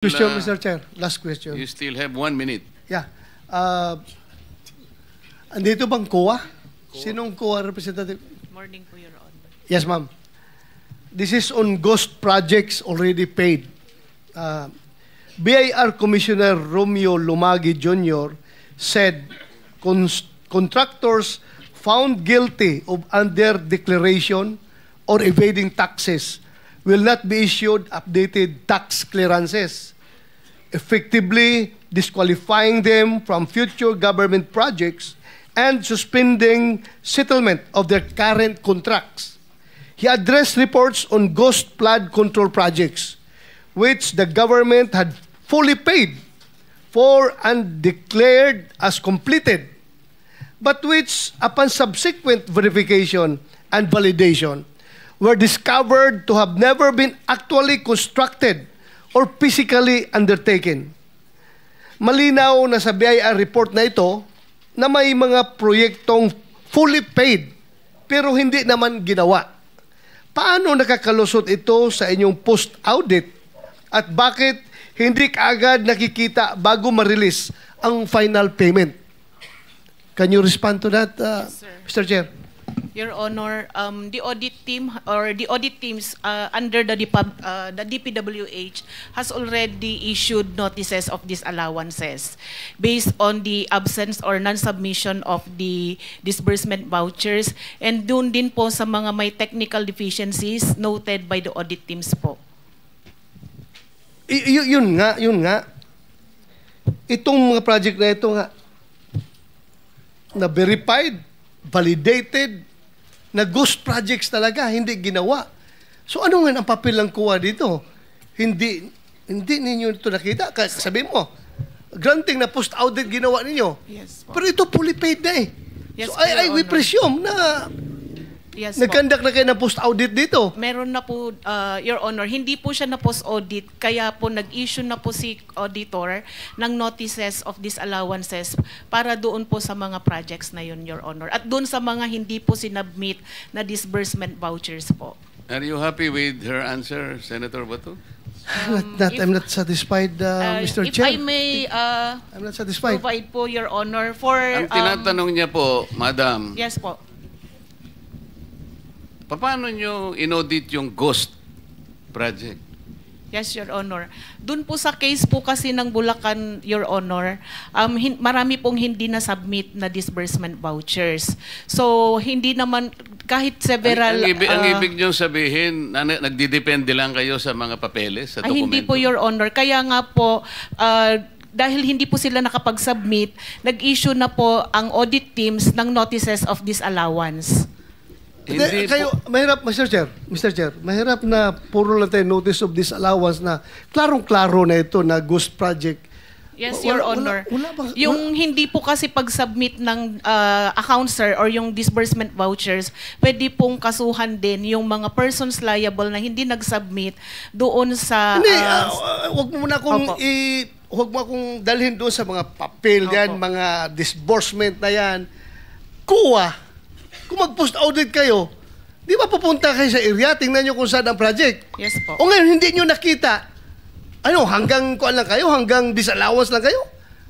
Question, Mr. Chair. Last question. You still have 1 minute. Yeah. Andito bang COA? Sinong COA representative? Morning po, Your Honor. Yes, ma'am. This is on ghost projects already paid. BIR Commissioner Romeo Lumagi Jr. said contractors found guilty of under-declaration or evading taxes will not be issued updated tax clearances, effectively disqualifying them from future government projects and suspending settlement of their current contracts. He addressed reports on ghost flood control projects, which the government had fully paid for and declared as completed, but which, upon subsequent verification and validation, were discovered to have never been actually constructed or physically undertaken. Malinaw na sa BIR report na ito na may mga proyektong fully paid pero hindi naman ginawa. Paano nakakalusot ito sa inyong post-audit at bakit hindi kaagad nakikita bago ma-release ang final payment? Can you respond to that, Yes, Mr. Chair? Your Honor, the audit team or the audit teams under the DPWH has already issued notices of disallowances based on the absence or non-submission of the disbursement vouchers, and dun din po sa mga may technical deficiencies noted by the audit teams po. Yun nga. Itong mga project na ito nga, na verified, validated, na ghost projects talaga, hindi ginawa. So ano nga ang papel ng COA dito? Hindi ninyo ito nakita. Sabi mo, granting na post-audit ginawa ninyo. Yes po. Pero ito fully paid na eh. Yes, so po, I Your we Honor. presume na Yes po. nag-conduct na kayo ng post-audit dito. Meron na po, Your Honor, hindi po siya na post-audit, kaya po nag-issue na po si auditor ng notices of disallowances para doon po sa mga projects na yun, Your Honor. At doon sa mga hindi po sinubmit na disbursement vouchers po. Are you happy with her answer, Senator Bato? I'm not satisfied, Mr. If Chair. I may I'm not satisfied. provide po, Your Honor, for... Ang tinatanong niya po, Madam, Yes po. paano nyo inaudit yung ghost project? Yes, Your Honor. Doon po sa case po kasi ng Bulacan, Your Honor, marami pong hindi na-submit na disbursement vouchers. So, hindi naman, kahit several... Ang ibig nyo sabihin, nagdidepende lang kayo sa mga papeles, sa dokumento? Ay, hindi po, Your Honor. Kaya nga po, dahil hindi po sila nakapag-submit, nag-issue na po ang audit teams ng notices of disallowance. Hindi Kayo, mahirap, Mr. Chair, mahirap na puro lang tayo notice of disallowance na klarong-klaro na ito na ghost project. Yes, Your Honor. Yung hindi po kasi pag-submit ng account, sir, or yung disbursement vouchers, pwede pong kasuhan din yung mga persons liable na hindi nag-submit doon sa... Hindi, huwag mo muna akong Opo. huwag mo akong dalhin doon sa mga papel yan, Opo. mga disbursement na yan. COA, kung mag-post-audit kayo, di ba pupunta kayo sa area, tingnan nyo kung saan ang project. Yes po. O ngayon, hindi nyo nakita. Ano, hanggang kuan lang kayo? Hanggang disallowance lang kayo?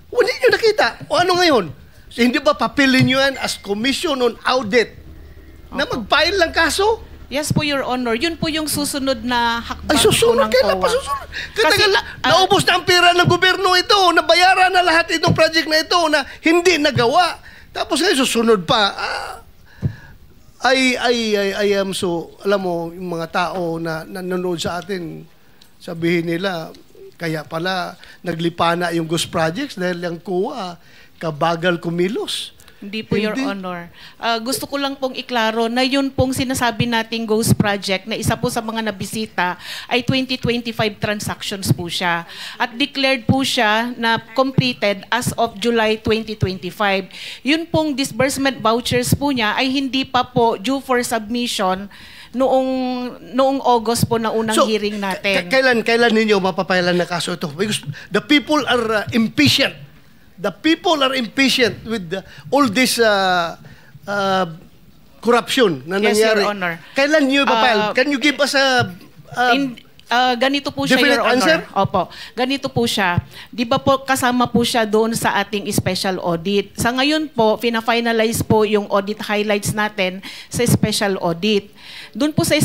O hindi nyo nakita. O ano ngayon? So, hindi ba papilin nyo yan as commission on audit na mag-file lang kaso? Yes po, Your Honor. Yun po yung susunod na Ay, hakbang susunod. po ng Kailan pa COA. susunod? Kasi, Katagal, naubos na ang pera ng gobyerno ito, nabayaran na lahat itong project na ito na hindi nagawa. Tapos ngayon, susunod pa. I am so, alam mo, yung mga tao na nanonood sa atin, sabihin nila, kaya pala naglipa na yung ghost projects dahil yung COA, kabagal kumilos. Hindi po, Your Honor. Gusto ko lang pong iklaro na yun pong sinasabi nating ghost project na isa po sa mga nabisita ay 2025 transactions po siya. At declared po siya na completed as of July 2025. Yun pong disbursement vouchers po niya ay hindi pa po due for submission noong August po na unang hearing natin. Kailan ninyo mapapailan na kaso ito? Because the people are impatient. The people are impatient with all this corruption na Yes, nangyari. Your Honor. Kailan nyo ipapile? Can you give us a Ganito po siya, Definite Your Honor. answer? Opo. Ganito po siya. Di ba po kasama po siya doon sa ating special audit. Sa ngayon po, fina-finalize po yung audit highlights natin sa special audit. Doon po sa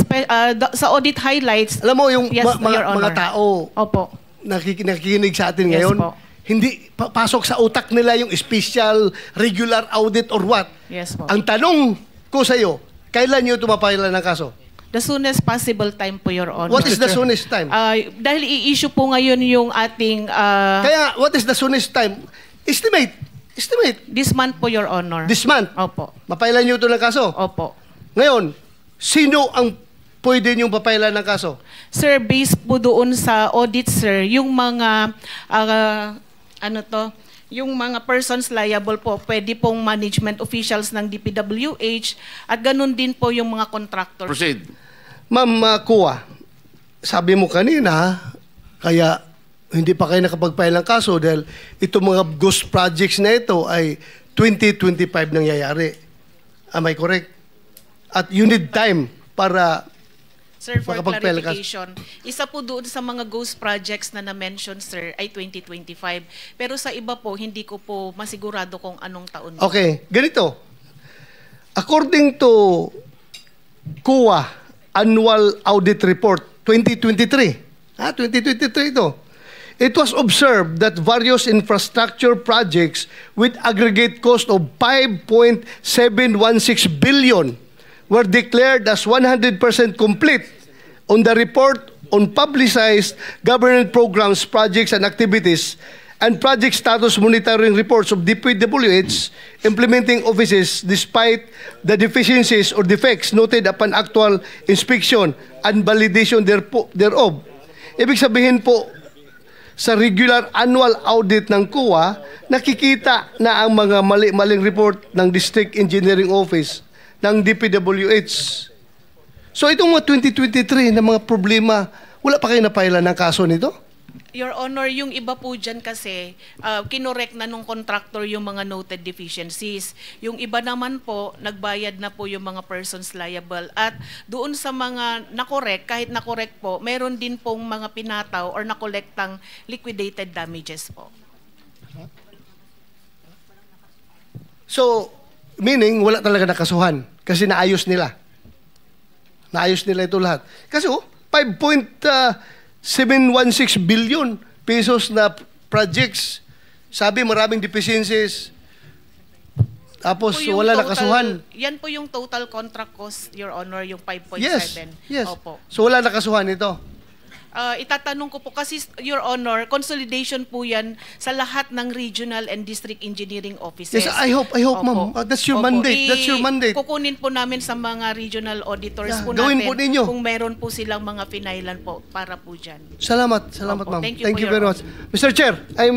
audit highlights, Alam mo, yung yes, Your mga Honor. tao Opo. nakikinig sa atin Yes ngayon, po. hindi pasok sa utak nila yung special, regular audit or what. Yes po. Ang tanong ko sa iyo, kailan niyo tumapailan ng kaso? The soonest possible time po, Your Honor. What is the soonest time? Dahil i-issue po ngayon yung ating Kaya, what is the soonest time? Estimate. this month po, Your Honor. This month. Opo. Mapailan niyo ito ng kaso. Opo. Ngayon, sino ang pwede niyong papailan ng kaso? Sir, based po doon sa audit, sir, yung mga yung mga persons liable po, pwede pong management officials ng DPWH at ganun din po yung mga contractors. Proceed. Ma'am Kuya, sabi mo kanina, kaya hindi pa kayo nakapag-file ng kaso dahil itong mga ghost projects na ito ay 2025 nangyayari. Am I correct? At you need time para Sir, for makapag-file ka. clarification, isa po doon sa mga ghost projects na na-mention, sir, ay 2025. Pero sa iba po, hindi ko po masigurado kung anong taon. Okay, ganito. According to COA Annual Audit Report 2023, 2023 ito, it was observed that various infrastructure projects with aggregate cost of 5.716 billion were declared as 100% complete on the report on publicized government programs, projects, and activities and project status monitoring reports of DPWH implementing offices despite the deficiencies or defects noted upon actual inspection and validation thereof. Ibig sabihin po, sa regular annual audit ng COA, nakikita na ang mga maling report ng District Engineering Office ng DPWH. So itong mga 2023 na mga problema, wala pa kayo napailan ng kaso nito? Your Honor, yung iba po dyan kasi, kinorek na nung contractor yung mga noted deficiencies. Yung iba naman po, nagbayad na po yung mga persons liable. At doon sa mga nakorek, kahit nakorek po, meron din pong mga pinataw or nakolektang liquidated damages po. So, meaning, wala talaga nakasuhan kasi naayos nila. Naayos nila ito lahat. Kasi 5.716 billion pesos na projects. Sabi, maraming deficiencies. Tapos, Po yung wala total- nakasuhan. Yan po yung total contract cost, Your Honor, yung 5.7. Yes. Opo. So, wala nakasuhan ito. Itatanong ko po kasi, Your Honor, consolidation po yan sa lahat ng regional and district engineering offices. Yes, I hope, ma'am. That's your mandate. That's your mandate. Kukunin po namin sa mga regional auditors Yeah, po gawin natin po ninyo. kung meron po silang mga finailan po para po dyan. Salamat, Opo. ma'am. Thank you Thank po, you Your very much. Mr. Chair, I'm